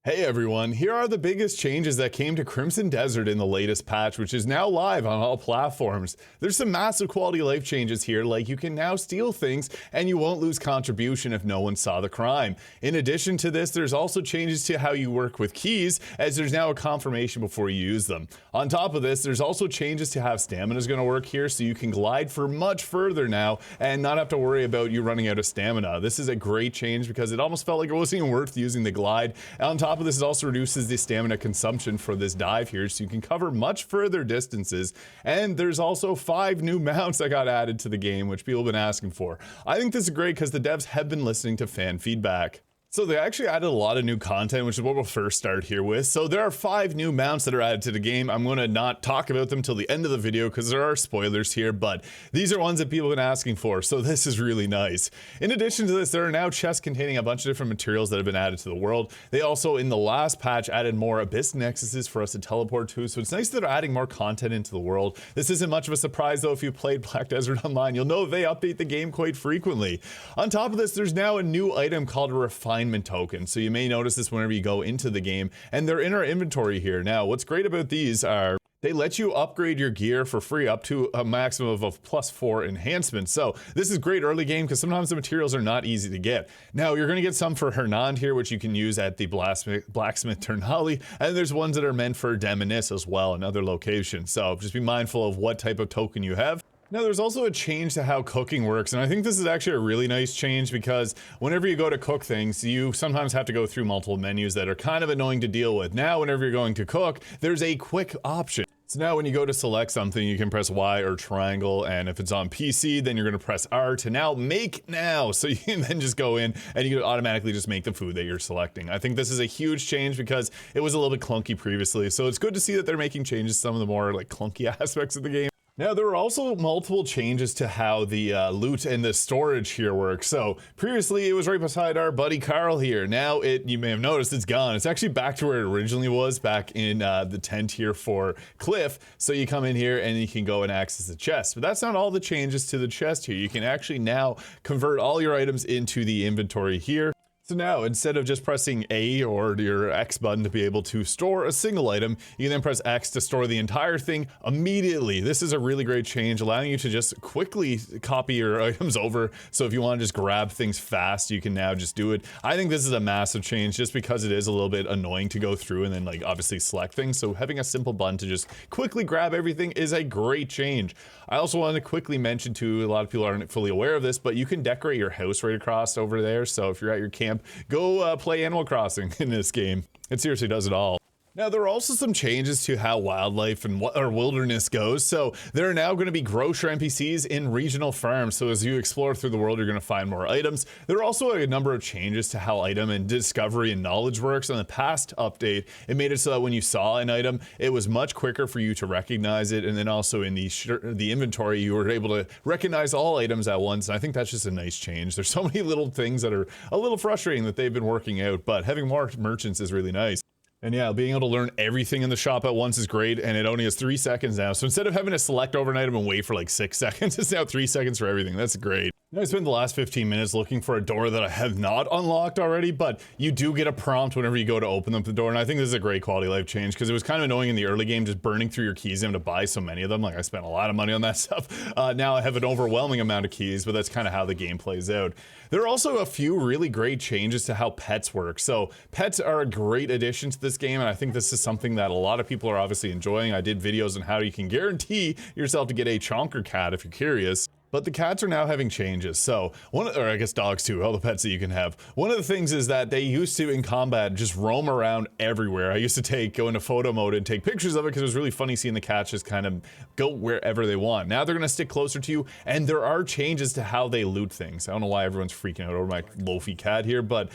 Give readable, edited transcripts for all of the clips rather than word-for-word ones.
Hey everyone, here are the biggest changes that came to Crimson Desert in the latest patch, which is now live on all platforms. There's some massive quality of life changes here, like you can now steal things and you won't lose contribution if no one saw the crime. In addition to this, there's also changes to how you work with keys, as there's now a confirmation before you use them. On top of this, there's also changes to how stamina is going to work here, so you can glide for much further now and not have to worry about you running out of stamina. This is a great change because it almost felt like it wasn't even worth using the glide. And on top of this, it also reduces the stamina consumption for this dive here, so you can cover much further distances. And there's also 5 new mounts that got added to the game, which people have been asking for. I think this is great because the devs have been listening to fan feedback. So they actually added a lot of new content, which is what we'll first start here with. So there are 5 new mounts that are added to the game. I'm going to not talk about them till the end of the video because there are spoilers here, but these are ones that people have been asking for, so this is really nice. In addition to this, there are now chests containing a bunch of different materials that have been added to the world. They also, in the last patch, added more Abyss Nexuses for us to teleport to, so it's nice that they're adding more content into the world. This isn't much of a surprise, though. If you played Black Desert Online, you'll know they update the game quite frequently. On top of this, there's now a new item called a refinement token, so you may notice this whenever you go into the game, and they're in our inventory here. Now, what's great about these are they let you upgrade your gear for free up to a maximum of +4 enhancements. So this is great early game because sometimes the materials are not easy to get. Now you're going to get some for Hernand here, which you can use at the Blacksmith Turnhali, and there's ones that are meant for Demonis as well in other locations. So just be mindful of what type of token you have. Now there's also a change to how cooking works, and I think this is actually a really nice change because whenever you go to cook things, you sometimes have to go through multiple menus that are kind of annoying to deal with. Now whenever you're going to cook, there's a quick option. So now when you go to select something, you can press Y or triangle, and if it's on PC, then you're going to press R to now make now. So you can then just go in and you can automatically just make the food that you're selecting. I think this is a huge change because it was a little bit clunky previously, so it's good to see that they're making changes to some of the more like clunky aspects of the game. Now, there were also multiple changes to how the loot and the storage here works. So previously it was right beside our buddy Carl here. Now you may have noticed it's gone. It's actually back to where it originally was back in the tent here for Cliff. So you come in here and you can go and access the chest. But that's not all the changes to the chest here. You can actually now convert all your items into the inventory here. So now, instead of just pressing A or your X button to be able to store a single item, you can then press X to store the entire thing immediately. This is a really great change, allowing you to just quickly copy your items over. So if you want to just grab things fast, you can now just do it. I think this is a massive change just because it is a little bit annoying to go through and then like obviously select things. So having a simple button to just quickly grab everything is a great change. I also want to quickly mention too, a lot of people aren't fully aware of this, but you can decorate your house right across over there. So if you're at your camp, go play Animal Crossing in this game. It seriously does it all. Now, there are also some changes to how wildlife and wilderness goes. So there are now going to be grocer NPCs in regional farms. So as you explore through the world, you're going to find more items. There are also a number of changes to how item and discovery and knowledge works. On the past update, it made it so that when you saw an item, it was much quicker for you to recognize it. And then also in the inventory, you were able to recognize all items at once. And I think that's just a nice change. There's so many little things that are a little frustrating that they've been working out, but having more merchants is really nice. And yeah, being able to learn everything in the shop at once is great, and it only has 3 seconds now. So instead of having to select over an item and wait for like 6 seconds, it's now 3 seconds for everything. That's great. I spent the last 15 minutes looking for a door that I have not unlocked already, but you do get a prompt whenever you go to open up the door, and I think this is a great quality of life change because it was kind of annoying in the early game just burning through your keys and to buy so many of them. Like I spent a lot of money on that stuff. Now I have an overwhelming amount of keys, but that's kind of how the game plays out. There are also a few really great changes to how pets work. So pets are a great addition to this game, and I think this is something that a lot of people are obviously enjoying. I did videos on how you can guarantee yourself to get a chonker cat if you're curious. But the cats are now having changes. So or I guess dogs too, all the pets that you can have. One of the things is that they used to in combat just roam around everywhere. I used to go into photo mode and take pictures of it because it was really funny seeing the cats just kind of go wherever they want. Now they're gonna stick closer to you, and there are changes to how they loot things. I don't know why everyone's freaking out over my Lofi cat here, but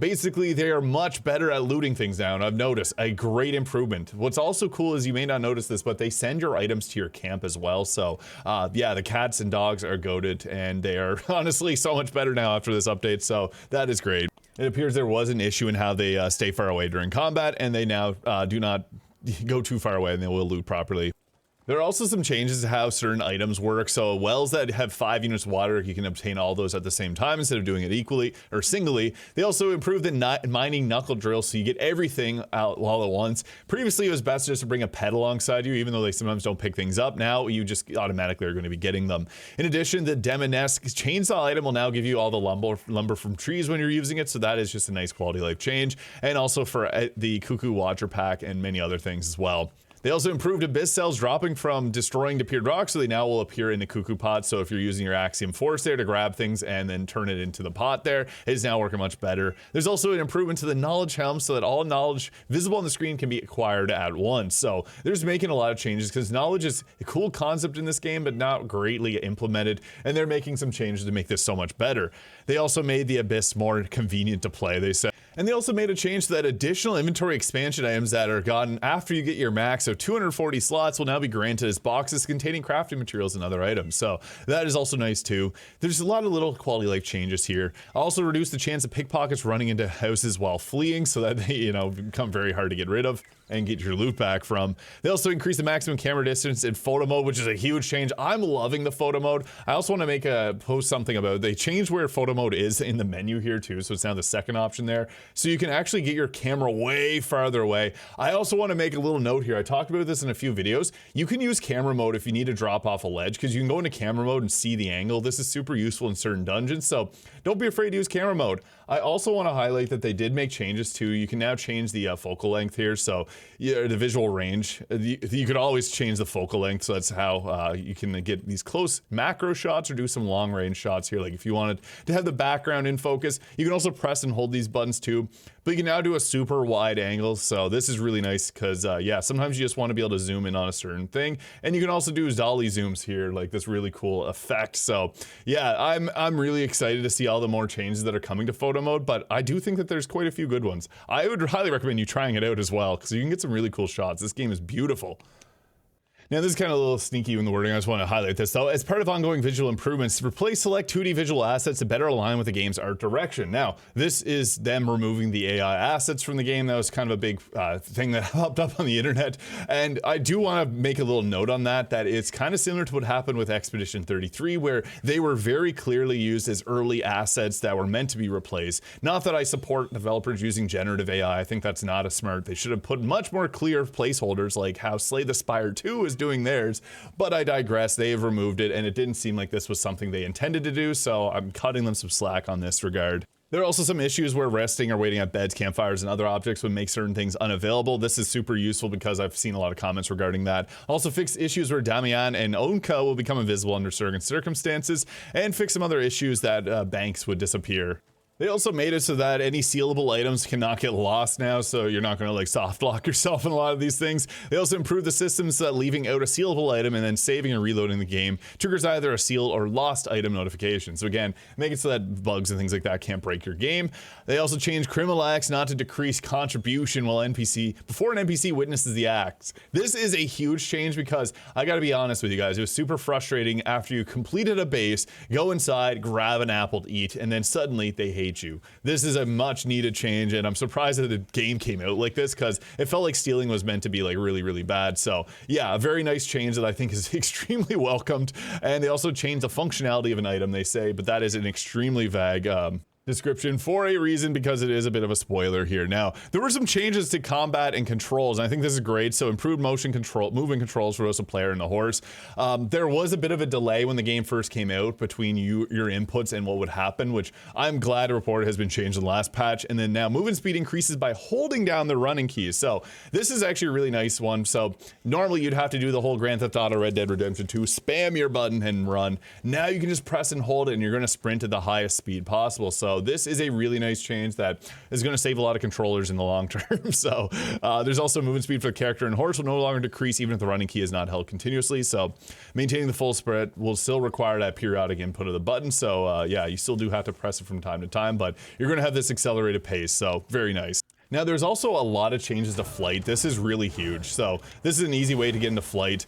basically they are much better at looting things now, and I've noticed a great improvement. What's also cool is you may not notice this, but they send your items to your camp as well. So yeah, the cats and dogs are goated, and they are honestly so much better now after this update, so that is great. It appears there was an issue in how they stay far away during combat, and they now do not go too far away and they will loot properly. There are also some changes to how certain items work. So wells that have 5 units of water, you can obtain all those at the same time instead of doing it equally or singly. They also improved the mining knuckle drill, so you get everything out all at once. Previously, it was best just to bring a pet alongside you, even though they sometimes don't pick things up. Now you just automatically are going to be getting them. In addition, the Demonesque chainsaw item will now give you all the lumber from trees when you're using it, so that is just a nice quality of life change. And also for the Cuckoo Watcher pack and many other things as well. They also improved abyss cells dropping from destroying depleted rocks, so they now will appear in the cuckoo pot. So if you're using your Axiom Force there to grab things and then turn it into the pot there, it is now working much better. There's also an improvement to the knowledge helm so that all knowledge visible on the screen can be acquired at once. So there's making a lot of changes because knowledge is a cool concept in this game, but not greatly implemented. And they're making some changes to make this so much better. They also made the abyss more convenient to play, they said. And they also made a change to that additional inventory expansion items that are gotten after you get your max of 240 slots will now be granted as boxes containing crafting materials and other items. So that is also nice too. There's a lot of little quality life changes here. Also reduce the chance of pickpockets running into houses while fleeing so that they, become very hard to get rid of and get your loot back from. They also increase the maximum camera distance in photo mode, which is a huge change. I'm loving the photo mode. I also want to make a post something about it. They changed where photo mode is in the menu here too, so it's now the second option there. So you can actually get your camera way farther away. I also want to make a little note here. I talked about this in a few videos. You can use camera mode if you need to drop off a ledge because you can go into camera mode and see the angle. This is super useful in certain dungeons, so don't be afraid to use camera mode. I also want to highlight that they did make changes too. You can now change the focal length here, so the visual range. You could always change the focal length, so that's how you can get these close macro shots or do some long range shots here. Like if you wanted to have the background in focus, you can also press and hold these buttons too. But you can now do a super wide angle, so this is really nice because yeah, sometimes you just want to be able to zoom in on a certain thing, and you can also do dolly zooms here, like this really cool effect. So yeah, I'm really excited to see all the more changes that are coming to photo mode, but I do think that there's quite a few good ones. I would highly recommend you trying it out as well because you can get some really cool shots. This game is beautiful. Now, this is kind of a little sneaky in the wording. I just want to highlight this, though. As part of ongoing visual improvements, replace select 2D visual assets to better align with the game's art direction. Now, this is them removing the AI assets from the game. That was kind of a big thing that popped up on the internet. And I do want to make a little note on that it's kind of similar to what happened with Expedition 33, where they were very clearly used as early assets that were meant to be replaced. Not that I support developers using generative AI. I think that's not as smart. They should have put much more clear placeholders like how Slay the Spire 2 is doing theirs, but I digress. They have removed it, and it didn't seem like this was something they intended to do, so I'm cutting them some slack on this regard. There are also some issues where resting or waiting at beds, campfires, and other objects would make certain things unavailable. This is super useful because I've seen a lot of comments regarding that. Also fix issues where Damian and Onka will become invisible under certain circumstances, and fix some other issues that banks would disappear. They also made it so that any sealable items cannot get lost now, so you're not going to like soft lock yourself in a lot of these things. They also improved the systems that leaving out a sealable item and then saving and reloading the game triggers either a sealed or lost item notification. So again, make it so that bugs and things like that can't break your game. They also changed criminal acts not to decrease contribution while before an NPC witnesses the acts. This is a huge change because I got to be honest with you guys, it was super frustrating after you completed a base, go inside, grab an apple to eat, and then suddenly they hate you. This is a much needed change, and I'm surprised that the game came out like this because it felt like stealing was meant to be like really, really bad. So yeah, a very nice change that I think is extremely welcomed. And they also changed the functionality of an item, they say, but that is an extremely vague description for a reason because it is a bit of a spoiler here. Now, there were some changes to combat and controls, and I think this is great. So improved movement controls for both the player and the horse. There was a bit of a delay when the game first came out between your inputs and what would happen, which I'm glad to report has been changed in the last patch. And then now movement speed increases by holding down the running keys. So this is actually a really nice one. So normally you'd have to do the whole Grand Theft Auto Red Dead Redemption 2, spam your button and run. Now you can just press and hold it and you're going to sprint at the highest speed possible. So this is a really nice change that is going to save a lot of controllers in the long term. So there's also movement speed for the character, and horse will no longer decrease even if the running key is not held continuously. So maintaining the full sprint will still require that periodic input of the button. So yeah, you still do have to press it from time to time, but you're going to have this accelerated pace. So very nice. Now, there's also a lot of changes to flight. This is really huge. So this is an easy way to get into flight.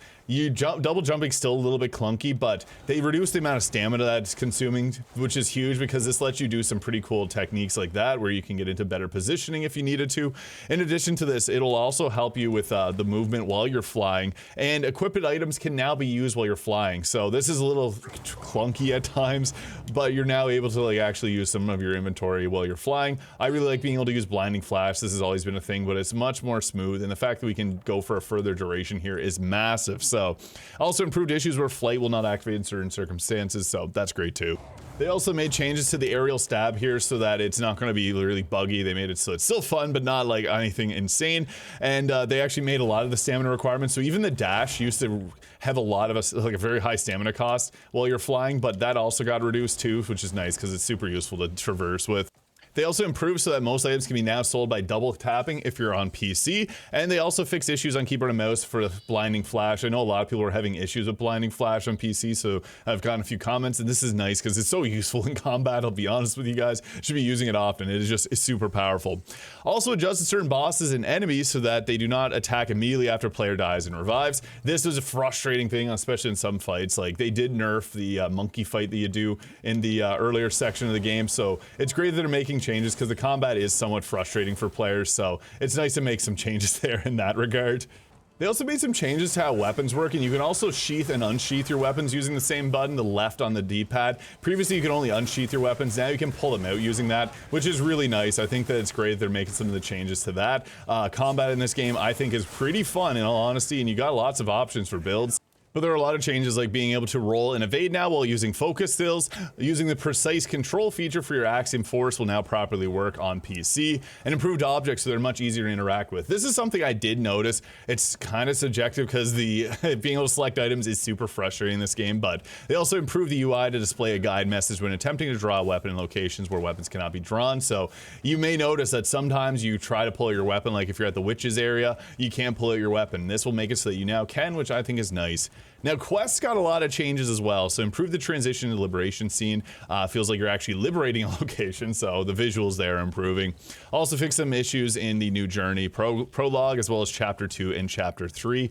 Double jumping still a little bit clunky, but they reduce the amount of stamina that it's consuming, which is huge because this lets you do some pretty cool techniques like that, where you can get into better positioning if you needed to. In addition to this, it'll also help you with the movement while you're flying, and equipped items can now be used while you're flying. So this is a little clunky at times, but you're now able to like actually use some of your inventory while you're flying. I really like being able to use blinding flash. This has always been a thing, but it's much more smooth, and the fact that we can go for a further duration here is massive. So also improved issues where flight will not activate in certain circumstances, so that's great too. They also made changes to the aerial stab here so that it's not going to be really buggy. They made it so it's still fun, but not like anything insane. And they actually made a lot of the stamina requirements. So even the dash used to have a lot of like a very high stamina cost while you're flying, but that also got reduced too, which is nice because it's super useful to traverse with. They also improved so that most items can be now sold by double tapping if you're on PC, and they also fixed issues on keyboard and mouse for blinding flash. I know a lot of people are having issues with blinding flash on PC, so I've gotten a few comments, and this is nice because it's so useful in combat. I'll be honest with you guys, should be using it often. It is just super powerful. Also adjusted certain bosses and enemies so that they do not attack immediately after player dies and revives. This is a frustrating thing, especially in some fights. Like they did nerf the monkey fight that you do in the earlier section of the game, so it's great that they're making changes because the combat is somewhat frustrating for players, so it's nice to make some changes there in that regard. They also made some changes to how weapons work, and you can also sheath and unsheath your weapons using the same button, the left on the D-pad. Previously, you could only unsheath your weapons. Now you can pull them out using that, which is really nice. I think that it's great they're making some of the changes to that. Combat in this game, I think, is pretty fun, in all honesty, and you got lots of options for builds. But there are a lot of changes like being able to roll and evade now while using focus stills. Using the precise control feature for your Axiom Force will now properly work on PC, and improved objects so they're much easier to interact with. This is something I did notice. It's kind of subjective because the being able to select items is super frustrating in this game, but they also improved the UI to display a guide message when attempting to draw a weapon in locations where weapons cannot be drawn. So you may notice that sometimes you try to pull your weapon, like if you're at the witches area, you can't pull out your weapon. This will make it so that you now can, which I think is nice. Now, quests got a lot of changes as well, so improve the transition to liberation scene. Feels like you're actually liberating a location, so the visuals there are improving. Also fix some issues in the new journey prologue, as well as chapter 2 and chapter 3.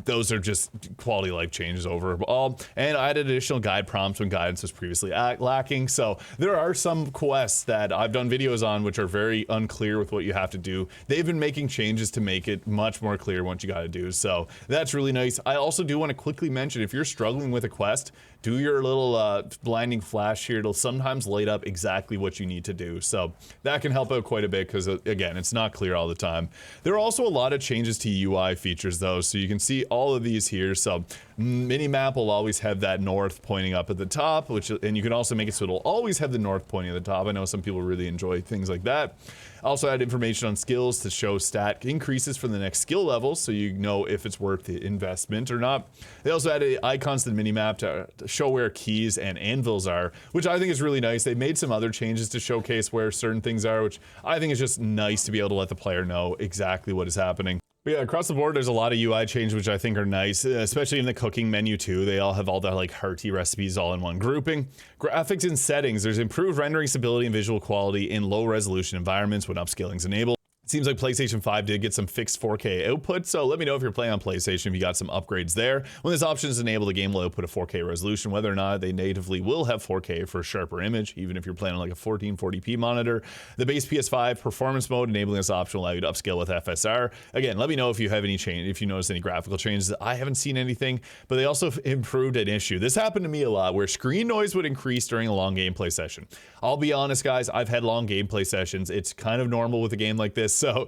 Those are just quality life changes overall, and added additional guide prompts when guidance was previously lacking. So there are some quests that I've done videos on which are very unclear with what you have to do. They've been making changes to make it much more clear what you got to do, so that's really nice. I also do want to quickly mention, if you're struggling with a quest, do your little blinding flash here. It'll sometimes light up exactly what you need to do, so that can help out quite a bit because again, it's not clear all the time. There are also a lot of changes to UI features though, so you can see all of these here. So Minimap will always have that north pointing up at the top, and you can also make it so it'll always have the north pointing at the top. I know some people really enjoy things like that. Also add information on skills to show stat increases for the next skill level, so you know if it's worth the investment or not. They also added icons to the minimap to show where keys and anvils are, which I think is really nice. They made some other changes to showcase where certain things are, which I think is just nice to be able to let the player know exactly what is happening. But yeah, across the board, there's a lot of UI changes which I think are nice, especially in the cooking menu too. They all have all the like hearty recipes all in one grouping. Graphics and settings, there's improved rendering stability and visual quality in low resolution environments when upscaling is enabled. It seems like PlayStation 5 did get some fixed 4K output, so let me know if you're playing on PlayStation if you got some upgrades there. When this option is enabled, the game will output a 4K resolution, whether or not they natively will have 4K for a sharper image, even if you're playing on like a 1440p monitor. The base PS5 performance mode, enabling this option, will allow you to upscale with FSR. Again, let me know if you have any change, if you notice any graphical changes. I haven't seen anything, but they also improved an issue. This happened to me a lot, where screen noise would increase during a long gameplay session. I'll be honest, guys, I've had long gameplay sessions. It's kind of normal with a game like this. So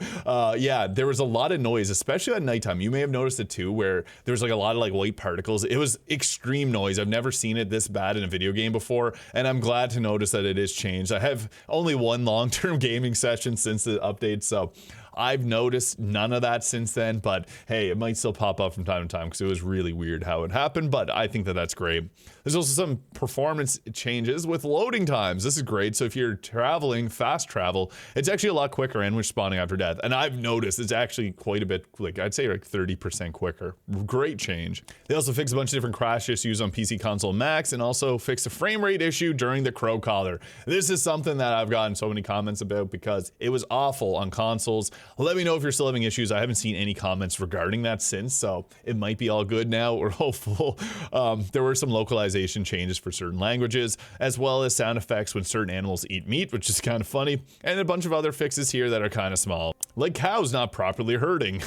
yeah, there was a lot of noise, especially at nighttime. You may have noticed it too, where there was like a lot of like white particles. It was extreme noise. I've never seen it this bad in a video game before, and I'm glad to notice that it is changed. I have only one long-term gaming session since the update, so I've noticed none of that since then, but hey, it might still pop up from time to time because it was really weird how it happened, but I think that that's great. There's also some performance changes with loading times. This is great. So if you're traveling, fast travel, it's actually a lot quicker and we're spawning after death. And I've noticed it's actually quite a bit, like I'd say like 30% quicker. Great change. They also fixed a bunch of different crash issues on PC console Max and also fixed a frame rate issue during the crow collar. This is something that I've gotten so many comments about because it was awful on consoles. Let me know if you're still having issues. I haven't seen any comments regarding that since, so it might be all good now. We're hopeful. There were some localization changes for certain languages, as well as sound effects when certain animals eat meat, which is kind of funny, and a bunch of other fixes here that are kind of small, like cows not properly herding.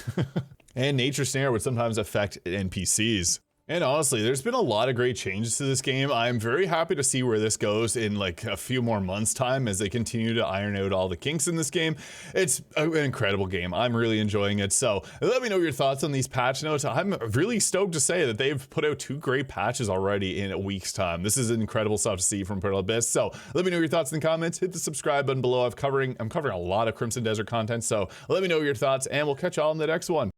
And nature snare would sometimes affect NPCs. And honestly, there's been a lot of great changes to this game. I'm very happy to see where this goes in like a few more months' time as they continue to iron out all the kinks in this game. It's an incredible game. I'm really enjoying it. So let me know your thoughts on these patch notes. I'm really stoked to say that they've put out 2 great patches already in a week's time. This is incredible stuff to see from Portal Abyss. So let me know your thoughts in the comments. Hit the subscribe button below. I'm covering a lot of Crimson Desert content. So let me know your thoughts and we'll catch y'all in the next one.